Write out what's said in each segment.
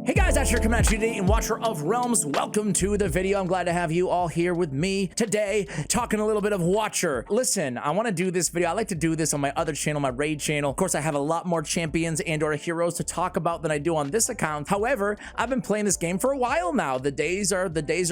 Hey guys, that's your Comanche today and Watcher of Realms. Welcome to the video. I'm glad to have you all here with me today, talking a little bit of Watcher. Listen, I want to do this video. I like to do this on my other channel, my raid channel. Of course, I have a lot more champions and or heroes to talk about than I do on this account. However, I've been playing this game for a while now. The days are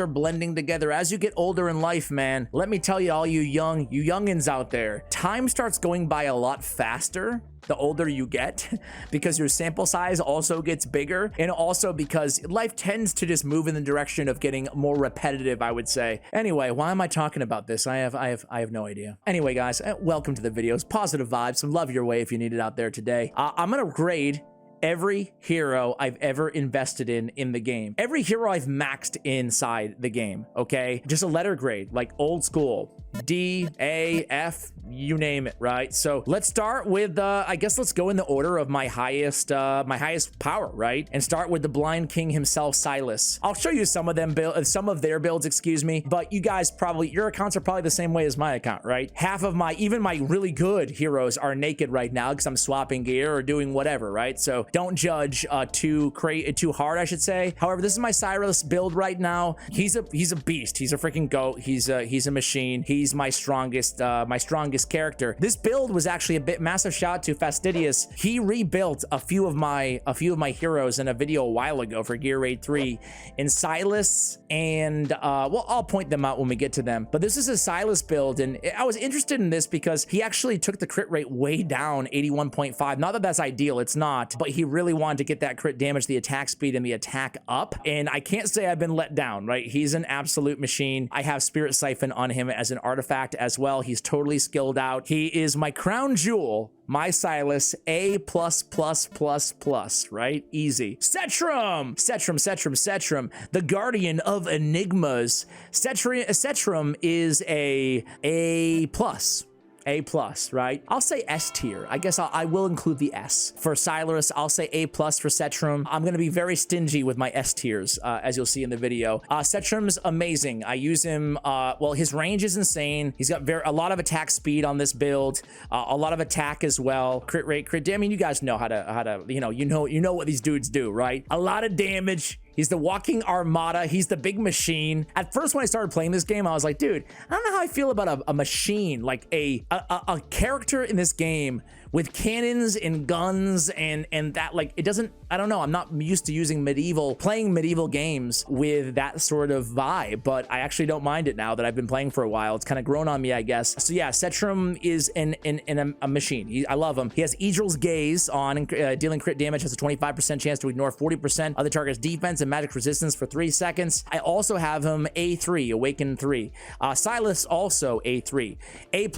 blending together. As you get older in life, man, let me tell you, all you youngins out there, time starts going by a lot faster the older you get, because your sample size also gets bigger, and also because life tends to just move in the direction of getting more repetitive, I would say. Anyway, why am I talking about this? I have no idea. Anyway, guys, welcome to the videos. Positive vibes, some love your way if you need it out there today. I'm gonna grade every hero I've ever invested in the game. Every hero I've maxed inside the game, okay? Just a letter grade, like old school. D, A, F, you name it, right? So let's start with, I guess let's go in the order of my highest power, right? And start with the Blind King himself, Sylas. I'll show you some of their builds, excuse me, but you guys probably, your accounts are probably the same way as my account, right? Half of even my really good heroes are naked right now because I'm swapping gear or doing whatever, right? So don't judge too hard, I should say. However, this is my Sylas build right now. He's a beast. He's a freaking goat. He's a machine. He's my strongest character. This build was actually a bit massive shout to Fastidious. He rebuilt a few of my heroes in a video a while ago for Gear Raid 3 in Sylas, and well, I'll point them out when we get to them. But this is a Sylas build, and I was interested in this because he actually took the crit rate way down, 81.5. Not that that's ideal, it's not, but he really wanted to get that crit damage, the attack speed, and the attack up. And I can't say I've been let down, right? He's an absolute machine. I have Spirit Siphon on him as an artifact as well. He's totally skilled out. He is my crown jewel, my Sylas, A++++, right? Easy. Setram, the guardian of enigmas. Setram is A+. A+, right? I'll say S tier. I guess I will include the S. For Sylas, I'll say A+ for Setram. I'm gonna be very stingy with my S tiers, as you'll see in the video. Setram's amazing. I use him, well, his range is insane. He's got a lot of attack speed on this build, a lot of attack as well. Crit rate, I mean, you guys know how to, you know what these dudes do, right? A lot of damage. He's the walking armada. He's the big machine. At first, when I started playing this game, I was like, dude, I don't know how I feel about a machine, like a character in this game with cannons and guns and that, like, it doesn't, I don't know, I'm not used to playing medieval games with that sort of vibe, but I actually don't mind it now that I've been playing for a while. It's kind of grown on me, I guess. So yeah, Setram is a machine. I love him. He has Idril's Gaze on, dealing crit damage, has a 25% chance to ignore 40% of the target's defense and magic resistance for 3 seconds. I also have him A3, Awaken 3. Sylas also A3. A+.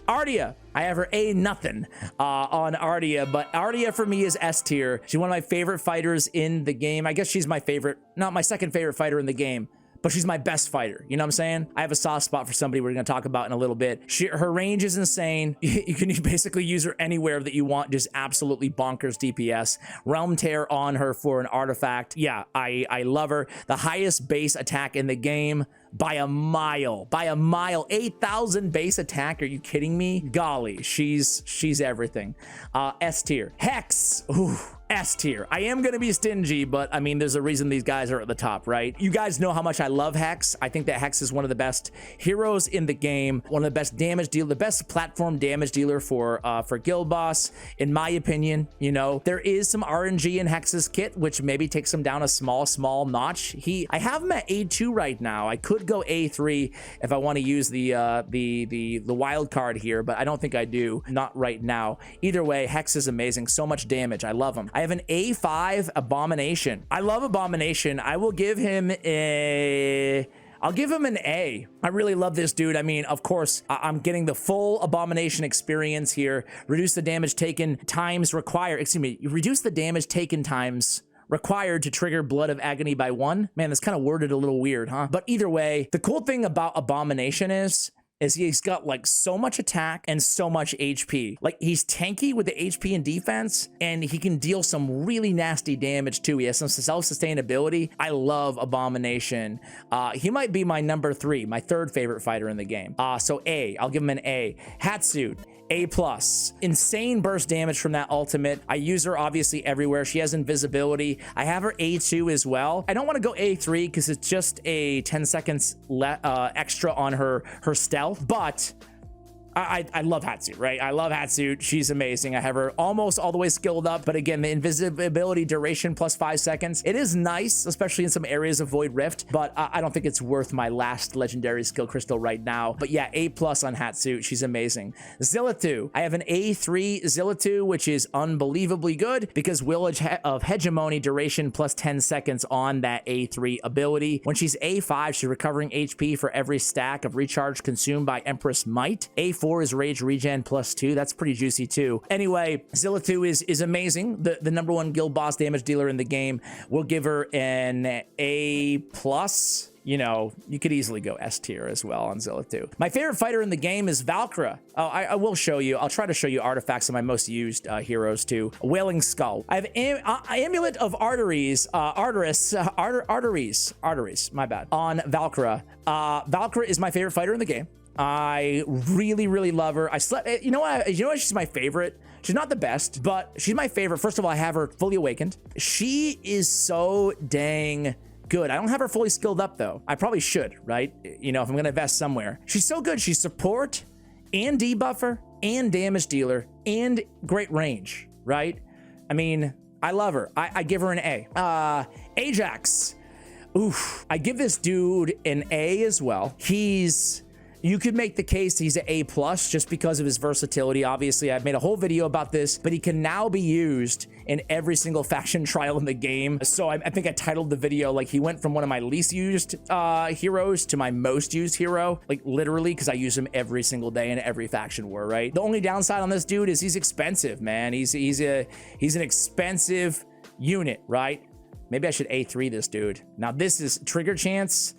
Ardia, I have her A nothing on Ardia, but Ardia for me is S tier. She's one of my favorite fighters in the game. I guess she's my favorite, not my second favorite fighter in the game, but she's my best fighter. You know what I'm saying? I have a soft spot for somebody we're gonna talk about in a little bit. Her range is insane. You can basically use her anywhere that you want, just absolutely bonkers DPS. Realm Tear on her for an artifact. Yeah, I love her. The highest base attack in the game by a mile, 8,000 base attack. Are you kidding me? Golly, she's everything. S tier. Hex, ooh. S tier. I am going to be stingy, but I mean, there's a reason these guys are at the top, right? You guys know how much I love Hex. I think that Hex is one of the best heroes in the game, one of the best damage dealer, the best platform damage dealer for Guild Boss, in my opinion. You know, there is some RNG in Hex's kit, which maybe takes him down a small notch. I have him at A2 right now. I could go A3 if I want to use the wild card here, but I don't think I do. Not right now. Either way, Hex is amazing. So much damage. I love him. I have an A5 Abomination. I love Abomination. I will give him I'll give him an A. I really love this dude. I mean, of course, I'm getting the full Abomination experience here. Reduce the damage taken times required. Excuse me. Reduce the damage taken times required to trigger Blood of Agony by 1. Man, that's kind of worded a little weird, huh? But either way, the cool thing about Abomination is he's got like so much attack and so much HP. Like, he's tanky with the HP and defense, and he can deal some really nasty damage too. He has some self-sustainability. I love Abomination. He might be my number 3, my third favorite fighter in the game. So A, I'll give him an A. Hatsuit, A plus. Insane burst damage from that ultimate. I use her obviously everywhere. She has invisibility. I have her A2 as well. I don't want to go A3 because it's just a 10 seconds extra on her stealth, but I love Hatsuit, right? I love Hatsuit. She's amazing. I have her almost all the way skilled up, but again, the invisibility duration plus 5 seconds. It is nice, especially in some areas of Void Rift, but I don't think it's worth my last legendary skill crystal right now. But yeah, A plus on Hatsuit. She's amazing. Zillatu. I have an A3 Zillatu, which is unbelievably good because Will of Hegemony duration plus 10 seconds on that A3 ability. When she's A5, she's recovering HP for every stack of recharge consumed by Empress Might. A4 is Rage Regen plus 2. That's pretty juicy too. Anyway, Zillatu is amazing. The number one guild boss damage dealer in the game. We'll give her an A plus. You know, you could easily go S tier as well on Zillatu. My favorite fighter in the game is Valkyra. Oh, I will show you. I'll try to show you artifacts of my most used heroes too. Wailing Skull. I have Amulet of Arteries, Arteries, my bad, on Valkyra. Valkyra is my favorite fighter in the game. I really love her. You know what? She's my favorite. She's not the best, but she's my favorite. First of all, I have her fully awakened. She is so dang good. I don't have her fully skilled up though. I probably should, right? You know, if I'm gonna invest somewhere. She's so good. She's support and debuffer and damage dealer and great range, right? I mean, I love her. I give her an A. Ajax. Oof. I give this dude an A as well. You could make the case he's an A plus just because of his versatility. Obviously, I've made a whole video about this, but he can now be used in every single faction trial in the game. So I think I titled the video like he went from one of my least used heroes to my most used hero, like literally, because I use him every single day in every faction war, right? The only downside on this dude is he's expensive, man. He's an expensive unit, right? Maybe I should A3 this dude. Now this is trigger chance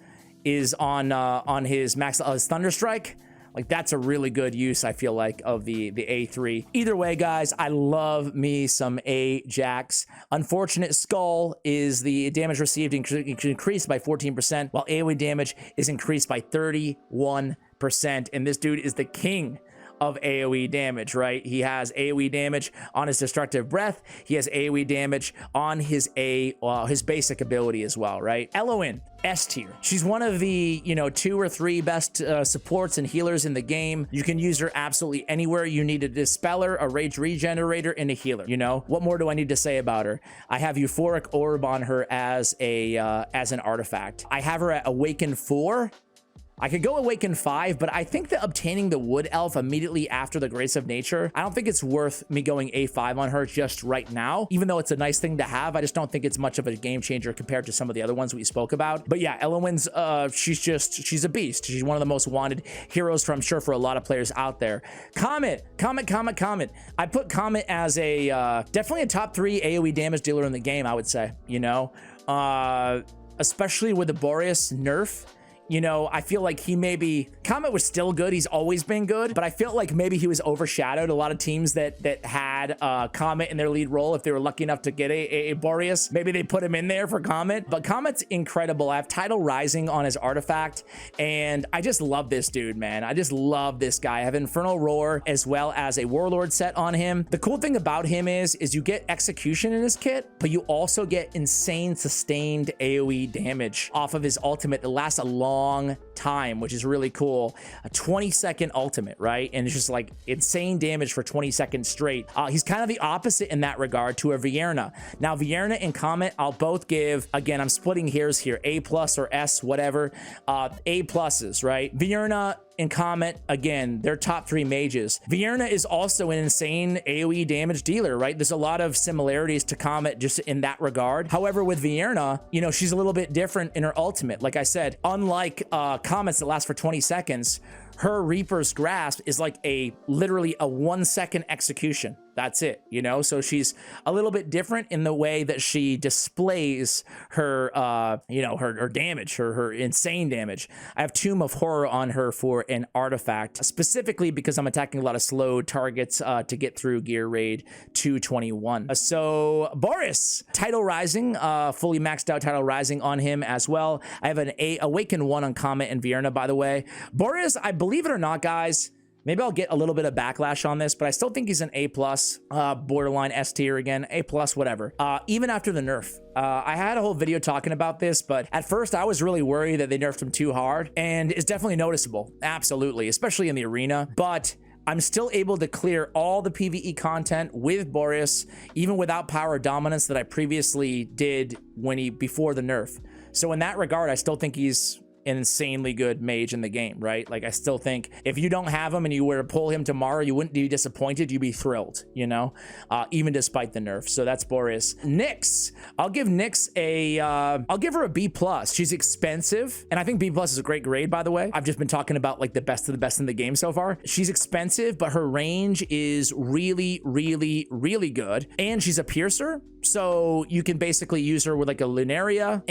is on his max his Thunderstrike. Like that's a really good use, I feel like, of the A3. Either way, guys, I love me some Ajax. Unfortunate Skull is the damage received increased by 14%, while AoE damage is increased by 31%. And this dude is the king of AoE damage, right? He has AoE damage on his destructive breath. He has AoE damage on his basic ability as well, right? Eloin, S tier. She's one of the, 2 or 3 best supports and healers in the game. You can use her absolutely anywhere. You need a Dispeller, a Rage Regenerator, and a healer. What more do I need to say about her? I have Euphoric Orb on her as an artifact. I have her at Awaken 4. I could go Awaken 5, but I think that obtaining the Wood Elf immediately after the Grace of Nature, I don't think it's worth me going A5 on her just right now, even though it's a nice thing to have. I just don't think it's much of a game changer compared to some of the other ones we spoke about. But yeah, Eloin's, she's a beast. She's one of the most wanted heroes I'm sure for a lot of players out there. Comet. I put Comet as definitely a top 3 AoE damage dealer in the game, I would say, especially with the Boreas nerf. I feel like Comet was still good. He's always been good, but I felt like maybe he was overshadowed. A lot of teams that had Comet in their lead role, if they were lucky enough to get a Boreas, maybe they put him in there for Comet. But Comet's incredible. I have Tidal Rising on his artifact, and I just love this dude, man. I just love this guy. I have Infernal Roar as well as a Warlord set on him. The cool thing about him is you get Execution in his kit, but you also get insane sustained AoE damage off of his ultimate. It lasts a long time, which is really cool. A 20-second ultimate, right? And it's just like insane damage for 20 seconds straight. He's kind of the opposite in that regard to a Vierna. Now, Vierna and Comet, I'll both give, again, I'm splitting hairs here, A plus or S, whatever. A pluses, right? Vierna and Comet, again, they're top 3 mages. Vierna is also an insane AoE damage dealer, right? There's a lot of similarities to Comet just in that regard. However, with Vierna, she's a little bit different in her ultimate. Like I said, unlike Comet's that last for 20 seconds, her Reaper's Grasp is like literally a 1-second execution. That's it, so she's a little bit different in the way that she displays her, her damage, her insane damage. I have Tomb of Horror on her for an artifact, specifically because I'm attacking a lot of slow targets to get through Gear Raid 221. So Boris, Tidal Rising, fully maxed out Tidal Rising on him as well. I have an Awaken 1 on Comet and Vierna, by the way. Boris, I believe it or not, guys, Maybe I'll get a little bit of backlash on this, but I still think he's an A+, borderline S tier again, A+, whatever. Even after the nerf. I had a whole video talking about this, but at first I was really worried that they nerfed him too hard, and it's definitely noticeable, absolutely, especially in the arena, but I'm still able to clear all the PvE content with Boreas, even without power dominance that I previously did before the nerf. So in that regard, I still think he's an insanely good mage in the game, right? Like, I still think if you don't have him and you were to pull him tomorrow, you wouldn't be disappointed, you'd be thrilled, you know, even despite the nerf. So that's Boreas. Nyx, I'll give Nyx I'll give her a B+. She's expensive, and I think B+ is a great grade, by the way. I've just been talking about like the best of the best in the game so far. She's expensive, but her range is really, really, really good, and she's a piercer. So you can basically use her with like a Lunaria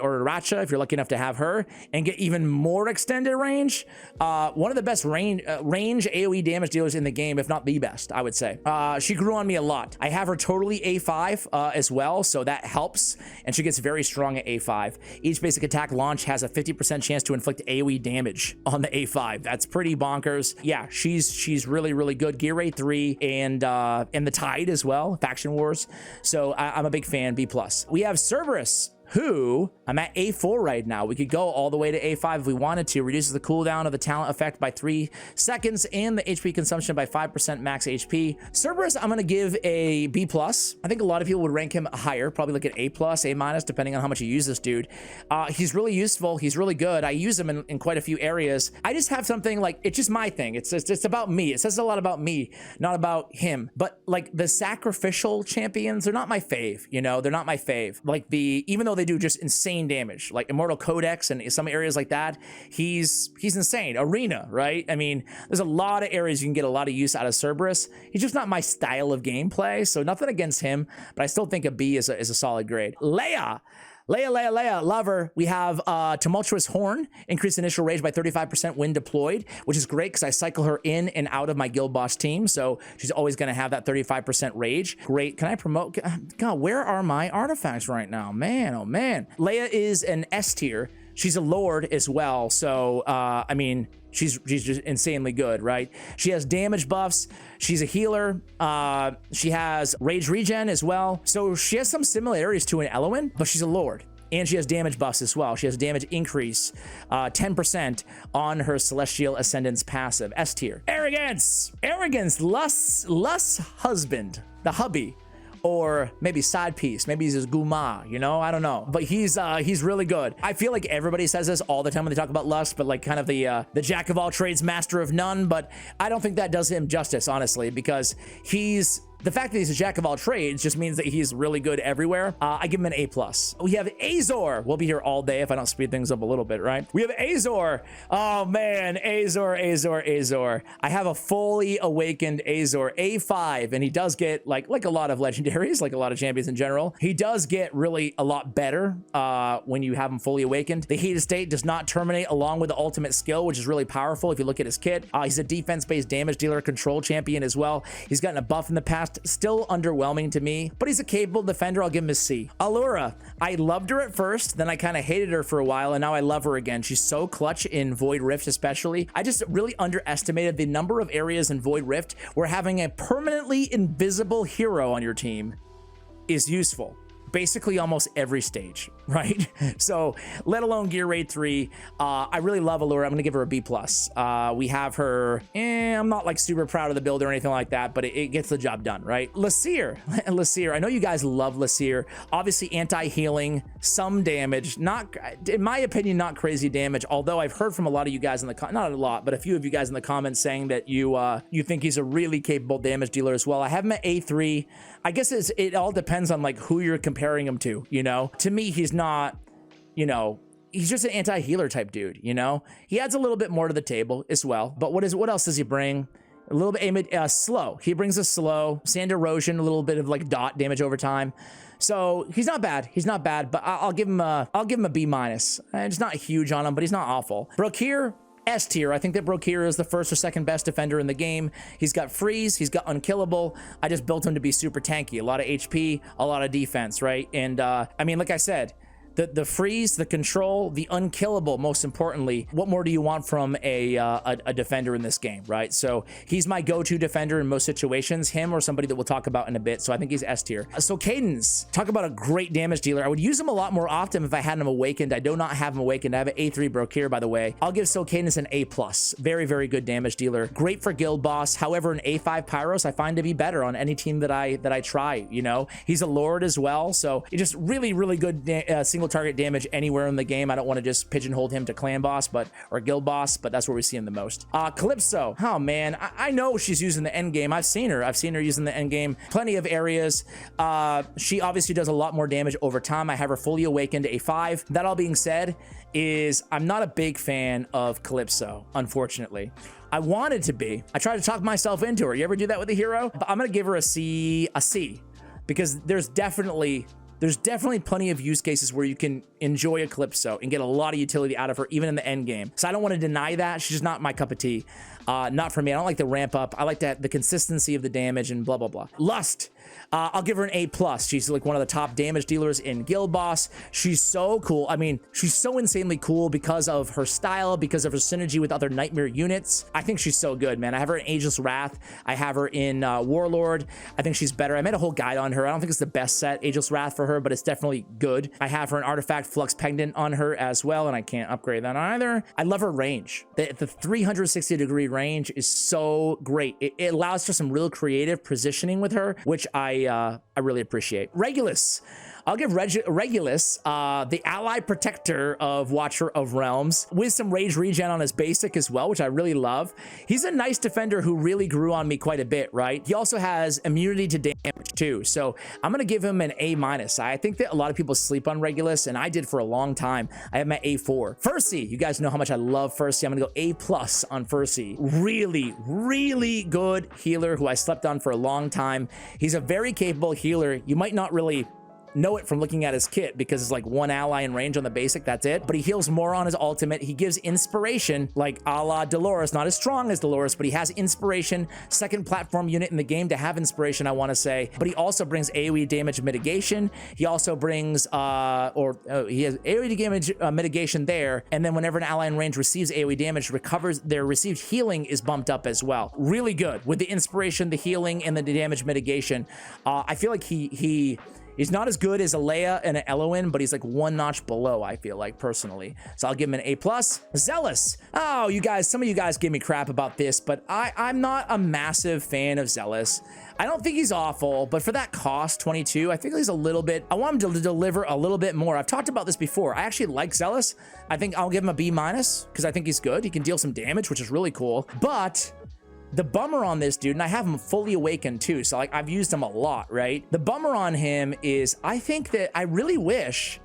or a Racha if you're lucky enough to have her, and get even more extended range. One of the best range AoE damage dealers in the game, if not the best, I would say. She grew on me a lot. I have her totally A5 as well, so that helps, and she gets very strong at A5. Each basic attack launch has a 50% chance to inflict AoE damage on the A5. That's pretty bonkers. Yeah, she's really, really good. Gear rate 3 and the Tide as well, Faction Wars. So I'm a big fan, B+. We have Cerberus, who I'm at A4 right now. We could go all the way to A5 if we wanted to. Reduces the cooldown of the talent effect by 3 seconds and the HP consumption by 5% max HP. Cerberus, I'm gonna give a B+. I think a lot of people would rank him higher, probably like an A+, A-, depending on how much you use this dude. He's really useful. He's really good. I use him in quite a few areas. I just have something like, it's just my thing. It's about me. It says a lot about me, not about him. But like the sacrificial champions, they're not my fave, you know? They're not my fave. Like even though they do just insane damage, like Immortal Codex and some areas like that, he's insane. Arena, right? I mean, there's a lot of areas you can get a lot of use out of Cerberus. He's just not my style of gameplay, so nothing against him, but I still think a B is a solid grade. Leia, love her. We have Tumultuous Horn, increase initial rage by 35% when deployed, which is great because I cycle her in and out of my guild boss team, so she's always going to have that 35% rage. Great. Can I promote? God, where are my artifacts right now? Man, oh man. Leia is an S tier. She's a lord as well, so I mean, she's just insanely good, right? She has damage buffs. She's a healer. She has rage regen as well. So she has some similarities to an Eloin, but she's a lord. And she has damage buffs as well. She has damage increase, 10% on her Celestial Ascendance passive. S tier. Arrogance, Lust's husband, the hubby. Or maybe side piece, maybe he's his guma, you know, I don't know, but he's really good. I feel like everybody says this all the time when they talk about Lust, but like kind of the jack of all trades, master of none, but I don't think that does him justice, honestly, because the fact that he's a jack of all trades just means that he's really good everywhere. I give him an A+. We have Azor. We'll be here all day if I don't speed things up a little bit, right? We have Azor. Oh man, Azor. I have a fully awakened Azor, A5, and he does get like a lot of legendaries, like a lot of champions in general. He does get really a lot better when you have him fully awakened. The heated state does not terminate along with the ultimate skill, which is really powerful if you look at his kit. He's a defense-based damage dealer, control champion as well. He's gotten a buff in the past. Still underwhelming to me, but he's a capable defender. I'll give him a C. Allura, I loved her at first, then I kind of hated her for a while, and now I love her again. She's so clutch in Void Rift especially. I just really underestimated the number of areas in Void Rift where having a permanently invisible hero on your team is useful. Basically almost every stage, right? So let alone gear rate 3. I really love Allura. I'm gonna give her a B+. We have her, I'm not like super proud of the build or anything like that, but it gets the job done, right? LeSear, I know you guys love LeSear. Obviously anti-healing, some damage, not, in my opinion, not crazy damage, although I've heard from a lot of you guys in the, not a lot, but a few of you guys in the comments saying that you think he's a really capable damage dealer as well. I have him at A3. I guess it all depends on like who you're comparing him to, you know? To me, he's not, you know, he's just an anti-healer type dude, you know? He adds a little bit more to the table as well, but what else does he bring? A little bit slow. He brings a slow, sand erosion, a little bit of like dot damage over time. So he's not bad. He's not bad, but I'll give him a B-. It's not huge on him, but he's not awful. Brokir, S tier. I think that Brokir is the first or second best defender in the game. He's got freeze, he's got unkillable. I just built him to be super tanky, a lot of HP, a lot of defense, right? And I mean, like I said, the freeze, the control, the unkillable, most importantly. What more do you want from a defender in this game, right? So he's my go-to defender in most situations, him or somebody that we'll talk about in a bit. So I think he's S tier. So Cadence, talk about a great damage dealer. I would use him a lot more often if I had him awakened. I do not have him awakened. I have an A3 Brokir, by the way. I'll give Soul Cadence an A+. Very, very good damage dealer. Great for guild boss. However, an A5 Pyros I find to be better on any team that I try, you know? He's a Lord as well, so he just really, really good single target damage anywhere in the game. I don't want to just pigeonhole him to clan boss or guild boss, but that's where we see him the most. Calypso, oh man, I know she's using the end game. I've seen her using the end game plenty of areas. She obviously does a lot more damage over time. I have her fully awakened to A5. That all being said, I'm not a big fan of Calypso, unfortunately. I wanted to be. I tried to talk myself into her. You ever do that with a hero? But I'm gonna give her a C, because there's definitely plenty of use cases where you can enjoy a Calypso and get a lot of utility out of her, even in the end game. So I don't want to deny that. She's just not my cup of tea. Not for me. I don't like the ramp up. I like the consistency of the damage and blah, blah, blah. Lust. I'll give her an A+. She's like one of the top damage dealers in Guild Boss. She's so cool. I mean, she's so insanely cool because of her style, because of her synergy with other Nightmare units. I think she's so good, man. I have her in Ageless Wrath. I have her in Warlord. I think she's better. I made a whole guide on her. I don't think it's the best set, Ageless Wrath, for her, but it's definitely good. I have her in Artifact Flux Pendant on her as well, and I can't upgrade that either. I love her range. The 360-degree range is so great. It allows for some real creative positioning with her, which I really appreciate. Regulus. I'll give Regulus the ally protector of Watcher of Realms with some rage regen on his basic as well, which I really love. He's a nice defender who really grew on me quite a bit, right? He also has immunity to damage too. So I'm going to give him an A-. I think that a lot of people sleep on Regulus, and I did for a long time. I have my A4. Fursey, you guys know how much I love Fursey. I'm going to go A+ on Fursey. Really, really good healer who I slept on for a long time. He's a very capable healer. You might not really know it from looking at his kit because it's like one ally in range on the basic, that's it. But he heals more on his ultimate. He gives inspiration like a la Dolores, not as strong as Dolores, but he has inspiration. Second platform unit in the game to have inspiration, I want to say. But he also brings AoE damage mitigation. He also brings, he has AoE damage mitigation there. And then whenever an ally in range receives AoE damage, recovers, their received healing is bumped up as well. Really good with the inspiration, the healing, and the damage mitigation. I feel like he's not as good as a Leia and an Eloin, but he's like one notch below, I feel like, personally. So I'll give him an A+. Zealous. Oh, you guys, some of you guys give me crap about this, but I'm not a massive fan of Zealous. I don't think he's awful, but for that cost, 22, I think he's a little bit, I want him to deliver a little bit more. I've talked about this before. I actually like Zealous. I think I'll give him a B- because I think he's good. He can deal some damage, which is really cool. But the bummer on this dude, and I have him fully awakened too, so like I've used him a lot, right? The bummer on him is I think that I really wish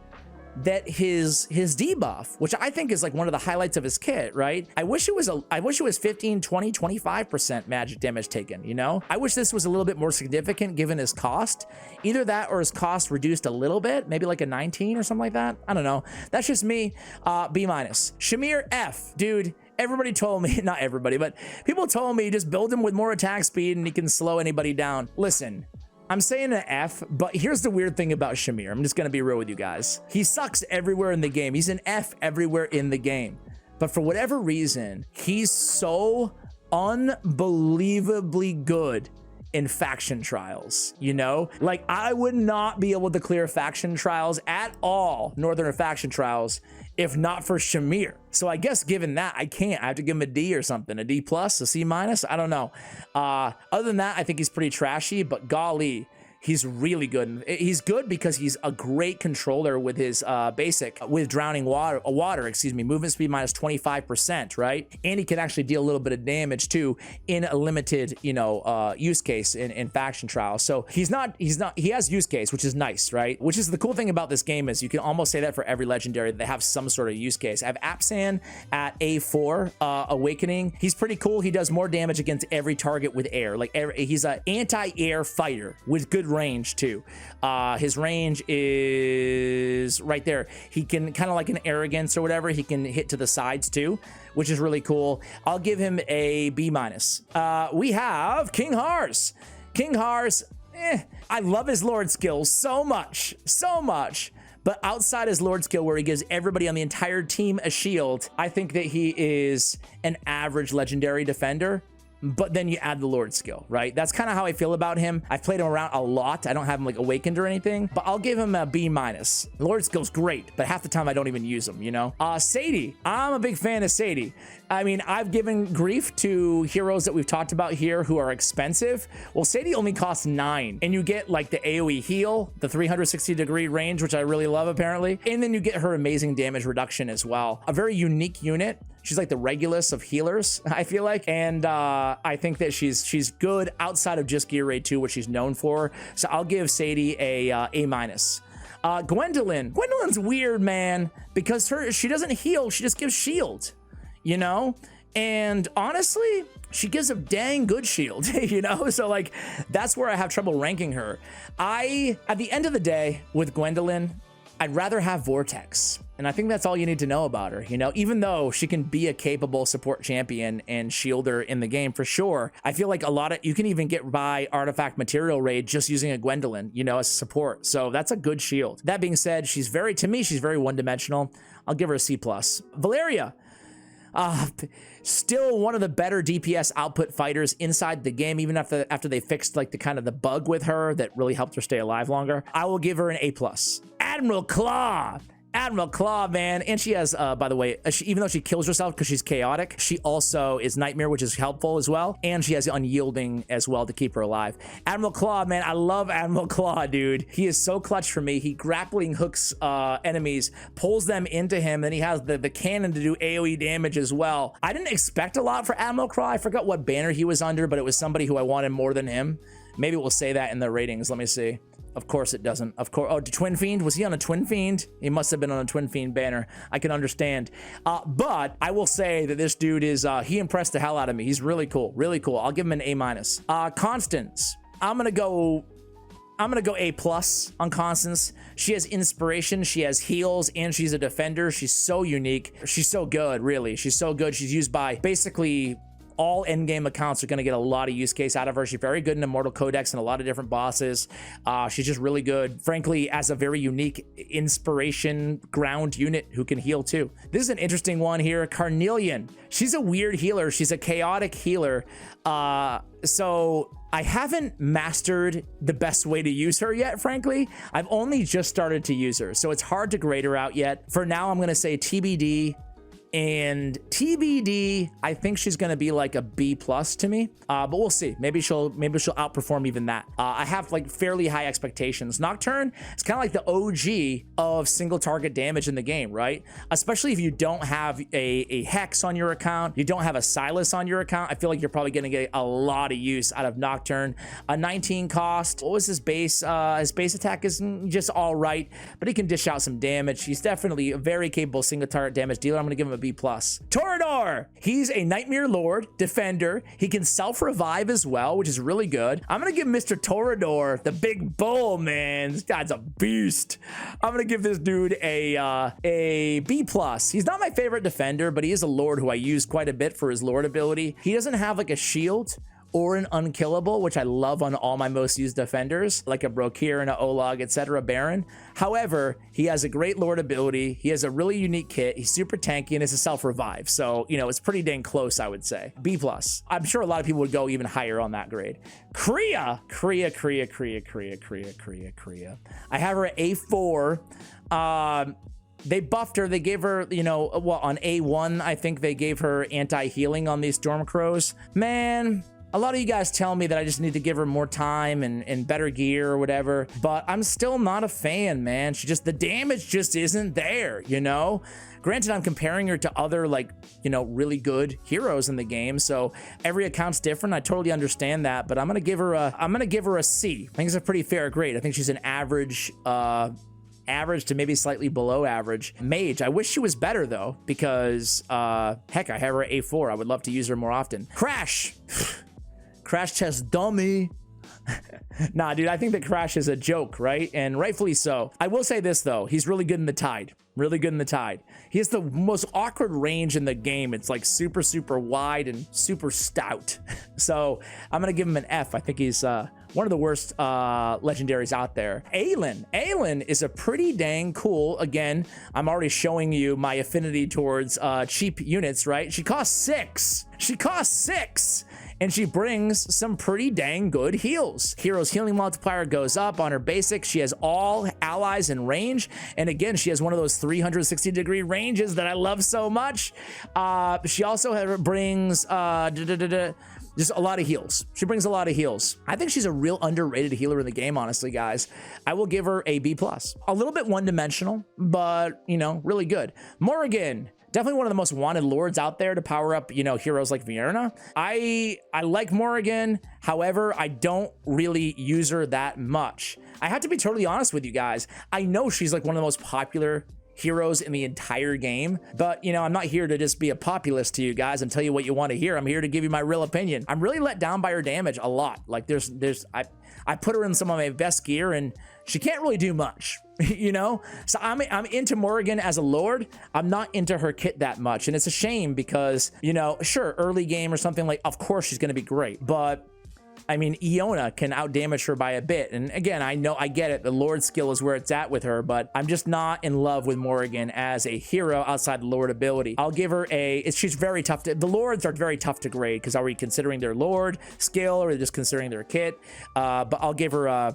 that his debuff, which I think is like one of the highlights of his kit, right? I wish it was 15, 20, 25% magic damage taken, you know? I wish this was a little bit more significant given his cost. Either that or his cost reduced a little bit, maybe like a 19 or something like that. I don't know. That's just me. B-. Shamir, F. Dude, everybody told me, not everybody, but people told me just build him with more attack speed and he can slow anybody down. Listen, I'm saying an F, but here's the weird thing about Shamir. I'm just going to be real with you guys. He sucks everywhere in the game. He's an F everywhere in the game. But for whatever reason, he's so unbelievably good in faction trials, you know? Like, I would not be able to clear faction trials at all, Northern faction trials, if not for Shamir. So I guess given that, I can't. I have to give him a D or something, a D+, a C-. I don't know. Other than that, I think he's pretty trashy, but golly, he's really good. He's good because he's a great controller with his basic, with drowning water, movement speed minus 25%, right? And he can actually deal a little bit of damage too in a limited, you know, use case in faction trials. So he has use case, which is nice, right? Which is the cool thing about this game is you can almost say that for every legendary, they have some sort of use case. I have Apsan at A4 Awakening. He's pretty cool. He does more damage against every target with air. Like he's an anti-air fighter with good range too. His range is right there. He can kind of like an arrogance or whatever. He can hit to the sides too, which is really cool. I'll give him a B-. We have King Hars. King Hars, I love his Lord skills so much, But outside his Lord skill, where he gives everybody on the entire team a shield, I think that he is an average legendary defender. But then you add the Lord skill, right? That's kind of how I feel about him. I've played him around a lot. I don't have him like awakened or anything, but I'll give him a B-. Lord skill's great, but half the time I don't even use him, you know? Sadie, I'm a big fan of Sadie. I mean, I've given grief to heroes that we've talked about here who are expensive. Well, Sadie only costs 9, and you get like the AoE heal, the 360-degree range, which I really love apparently, and then you get her amazing damage reduction as well. A very unique unit. She's like the Regulus of healers, I feel like, and I think that she's good outside of just Gear Raid 2, which she's known for. So I'll give Sadie a A-. Gwendolyn's weird, man, because she doesn't heal, she just gives shield, you know? And honestly, she gives a dang good shield, you know? So like, that's where I have trouble ranking her. At the end of the day, with Gwendolyn, I'd rather have Vortex. And I think that's all you need to know about her, you know? Even though she can be a capable support champion and shielder in the game for sure, I feel like you can even get by Artifact Material Raid just using a Gwendolyn, you know, as support. So that's a good shield. That being said, to me, she's very one-dimensional. I'll give her a C+. Valeria, still one of the better DPS output fighters inside the game, even after they fixed like the bug with her that really helped her stay alive longer. I will give her an A+. Admiral Claw, man. And she has, by the way, even though she kills herself because she's chaotic, she also is Nightmare, which is helpful as well. And she has Unyielding as well to keep her alive. Admiral Claw, man, I love Admiral Claw, dude. He is so clutch for me. He grappling hooks enemies, pulls them into him, and he has the cannon to do AoE damage as well. I didn't expect a lot for Admiral Claw. I forgot what banner he was under, but it was somebody who I wanted more than him. Maybe we'll say that in the ratings. Let me see. Of course it doesn't. Of course. Oh, Twin Fiend? Was he on a Twin Fiend? He must have been on a Twin Fiend banner. I can understand. But I will say that this dude he impressed the hell out of me. He's really cool. Really cool. I'll give him an A-. Constance. I'm gonna go A+ on Constance. She has inspiration, she has heals, and she's a defender. She's so unique. She's so good, really. She's so good. She's used by basically all endgame accounts are going to get a lot of use case out of her. She's very good in Immortal Codex and a lot of different bosses. She's just really good, frankly, as a very unique inspiration ground unit who can heal too. This is an interesting one here. Carnelian. She's a weird healer. She's a chaotic healer. So I haven't mastered the best way to use her yet, frankly. I've only just started to use her, so it's hard to grade her out yet. For now, I'm going to say TBD. And TBD, I think she's going to be like a B+ to me, but we'll see. Maybe she'll outperform even that. I have like fairly high expectations. Nocturne is kind of like the OG of single target damage in the game, right? Especially if you don't have a Hex on your account, you don't have a Silas on your account. I feel like you're probably going to get a lot of use out of Nocturne. A 19 cost. What was his base? His base attack is just all right, but he can dish out some damage. He's definitely a very capable single target damage dealer. I'm going to give him a B+. Torador, he's a Nightmare Lord, defender. He can self-revive as well, which is really good. I'm gonna give Mr. Torador, the big bull, man. This guy's a beast. I'm gonna give this dude a B+. He's not my favorite defender, but he is a Lord who I use quite a bit for his Lord ability. He doesn't have like a shield or an unkillable, which I love on all my most used defenders, like a Brokir and a Olag, etc. Baron. However, he has a great Lord ability. He has a really unique kit. He's super tanky and it's a self-revive. So, you know, it's pretty dang close, I would say. B+. I'm sure a lot of people would go even higher on that grade. Kriya. I have her at A4. They buffed her. They gave her, you know, well, on A1, I think they gave her anti-healing on these Stormcrows. Man, a lot of you guys tell me that I just need to give her more time and better gear or whatever, but I'm still not a fan, man. The damage just isn't there, you know? Granted, I'm comparing her to other, like, you know, really good heroes in the game, so every account's different. I totally understand that, but I'm gonna give her a C. I think it's a pretty fair grade. I think she's an average to maybe slightly below average mage. I wish she was better though, because heck, I have her at A4. I would love to use her more often. Crash Test Dummy. Nah, dude, I think that Crash is a joke, right? And rightfully so. I will say this, though. He's really good in the Tide. Really good in the Tide. He has the most awkward range in the game. It's like super, super wide and super stout. So I'm going to give him an F. I think he's one of the worst legendaries out there. Aylin is a pretty dang cool. Again, I'm already showing you my affinity towards cheap units, right? She costs 6. She costs 6. And she brings some pretty dang good heals. Hero's healing multiplier goes up on her basic. She has all allies in range. And again, she has one of those 360-degree ranges that I love so much. She also brings just a lot of heals. She brings a lot of heals. I think she's a real underrated healer in the game, honestly, guys. I will give her a B+. A little bit one-dimensional, but, you know, really good. Morrigan. Definitely one of the most wanted lords out there to power up, you know, heroes like Vierna. I like Morrigan. However, I don't really use her that much. I have to be totally honest with you guys. I know she's like one of the most popular heroes in the entire game, but you know, I'm not here to just be a populist to you guys and tell you what you want to hear. I'm here to give you my real opinion. I'm really let down by her damage a lot. Like I put her in some of my best gear and she can't really do much, you know? So I'm into Morrigan as a lord. I'm not into her kit that much. And it's a shame because, you know, sure, early game or something, like, of course she's going to be great. But I mean, Iona can outdamage her by a bit. And again, I know, I get it. The Lord skill is where it's at with her, but I'm just not in love with Morrigan as a hero outside the Lord ability. I'll give her she's very tough to, the Lords are very tough to grade because are we considering their Lord skill or just considering their kit? But I'll give her a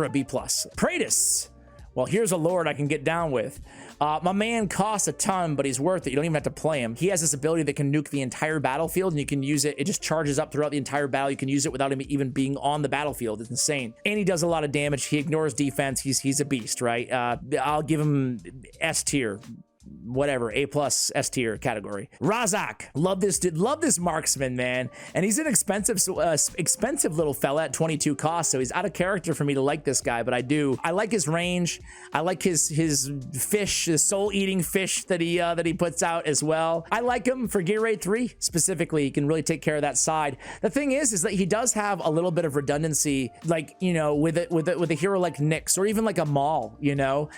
B+. Praetus. Well, here's a Lord I can get down with. My man costs a ton, but he's worth it. You don't even have to play him. He has this ability that can nuke the entire battlefield, and you can use it. It just charges up throughout the entire battle. You can use it without him even being on the battlefield. It's insane. And he does a lot of damage. He ignores defense. He's a beast, right? I'll give him S tier. Whatever, A+ S tier category. Razak, love this marksman, man, and he's an expensive little fella at 22 cost, so he's out of character for me to like this guy, but I like his range. I like his fish, his soul-eating fish that he puts out as well. I like him for gear rate 3 specifically. He can really take care of that side. The thing is that he does have a little bit of redundancy, like, you know, with a hero like Nyx or even like a Maul, you know.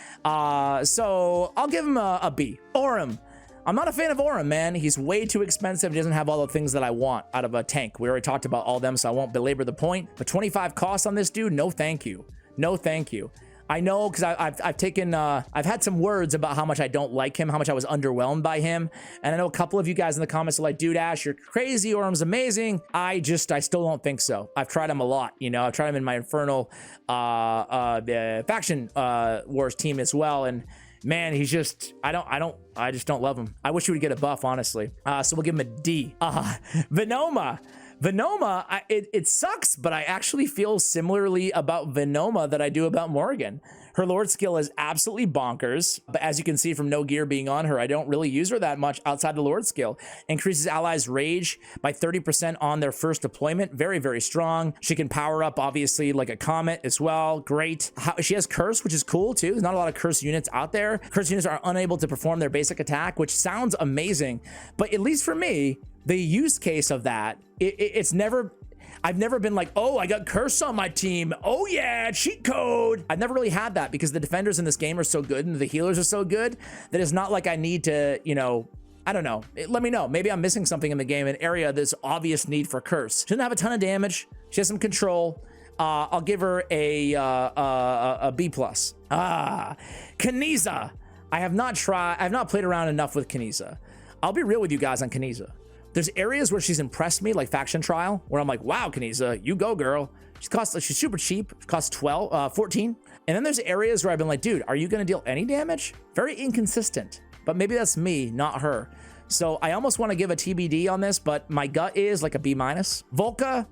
So I'll give him a B. Aurum. I'm not a fan of Aurum, man. He's way too expensive. He doesn't have all the things that I want out of a tank. We already talked about all them, so I won't belabor the point. But 25 costs on this dude? No, thank you. No, thank you. I know, because I've had some words about how much I don't like him, how much I was underwhelmed by him. And I know a couple of you guys in the comments are like, dude, Ash, you're crazy. Aurum's amazing. I still don't think so. I've tried him a lot. You know, I've tried him in my Infernal the Faction Wars team as well. And man, he's just, I just don't love him. I wish he would get a buff, honestly. So we'll give him a D. Venoma. Venoma, it sucks, but I actually feel similarly about Venoma that I do about Morrigan. Her Lord skill is absolutely bonkers, but as you can see from no gear being on her, I don't really use her that much outside the Lord skill. Increases allies' rage by 30% on their first deployment. Very, very strong. She can power up, obviously, like a Comet as well. Great. She has Curse, which is cool, too. There's not a lot of Curse units out there. Curse units are unable to perform their basic attack, which sounds amazing, but at least for me, the use case of that, I've never been like, oh, I got Curse on my team. Oh yeah, cheat code. I've never really had that because the defenders in this game are so good and the healers are so good that it's not like I need to, you know, I don't know. Let me know. Maybe I'm missing something in the game, an area that's obvious need for Curse. She doesn't have a ton of damage. She has some control. I'll give her a B+. Kaniza. I have not played around enough with Kaniza. I'll be real with you guys on Kaniza. There's areas where she's impressed me, like Faction Trial, where I'm like, wow, Kaniza, you go, girl. She's super cheap. She costs 14. And then there's areas where I've been like, dude, are you going to deal any damage? Very inconsistent, but maybe that's me, not her. So I almost want to give a TBD on this, but my gut is like a B-. Volca,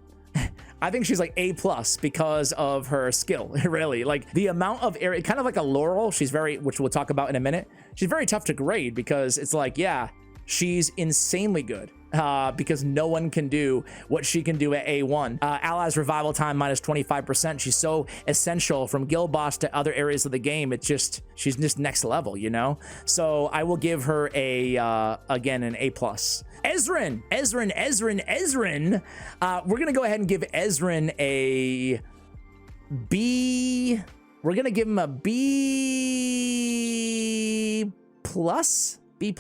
I think she's like A+ because of her skill, really. Like the amount of area, kind of like a Laurel. Which we'll talk about in a minute. She's very tough to grade because it's like, yeah, she's insanely good. Because no one can do what she can do at A1. Allies revival time minus 25%. She's so essential from guild boss to other areas of the game. It's just, she's just next level, you know? So I will give her a, again, an A+. Ezreal. We're gonna go ahead and give Ezreal a B. We're gonna give him a B+. B+.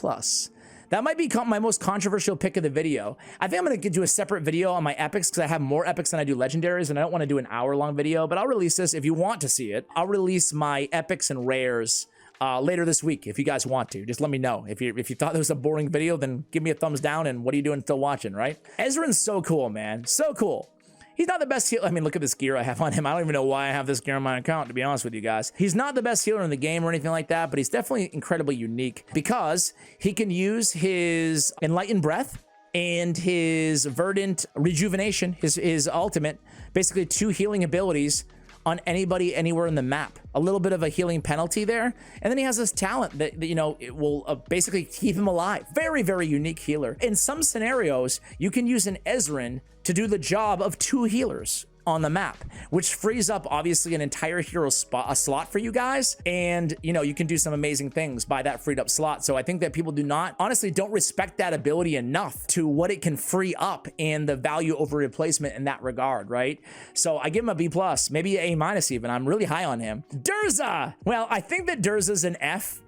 That might be my most controversial pick of the video. I think I'm gonna do a separate video on my epics because I have more epics than I do legendaries, and I don't want to do an hour-long video, but I'll release this if you want to see it. I'll release my epics and rares later this week if you guys want to. Just let me know. If you thought this was a boring video, then give me a thumbs down, and what are you doing still watching, right? Ezreal's so cool, man. So cool. He's not the best healer. I mean, look at this gear I have on him. I don't even know why I have this gear on my account, to be honest with you guys. He's not the best healer in the game or anything like that, but he's definitely incredibly unique because he can use his Enlightened Breath and his Verdant Rejuvenation, his ultimate, basically 2 healing abilities on anybody anywhere in the map. A little bit of a healing penalty there. And then he has this talent that you know, it will basically keep him alive. Very, very unique healer. In some scenarios, you can use an Ezreal to do the job of 2 healers on the map, which frees up obviously an entire hero slot for you guys, and you know, you can do some amazing things by that freed up slot. So I think that people honestly don't respect that ability enough to what it can free up and the value over replacement in that regard, right? So I give him a B+, maybe A- even. I'm really high on him. Durza, well, I think that Durza's an F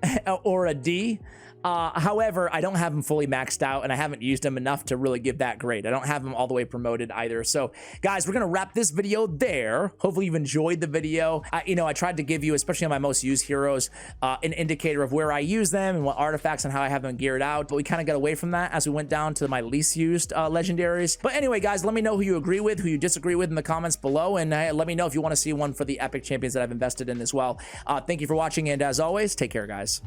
or a D. However, I don't have him fully maxed out, and I haven't used him enough to really give that grade. I don't have him all the way promoted either. So guys, we're gonna wrap this video there. Hopefully you've enjoyed the video. You know, I tried to give you, especially on my most used heroes, an indicator of where I use them and what artifacts and how I have them geared out, but we kind of got away from that as we went down to my least used legendaries. But anyway, guys, let me know who you agree with, who you disagree with in the comments below, and let me know if you want to see one for the epic champions that I've invested in as well. Thank you for watching, and as always, take care, guys.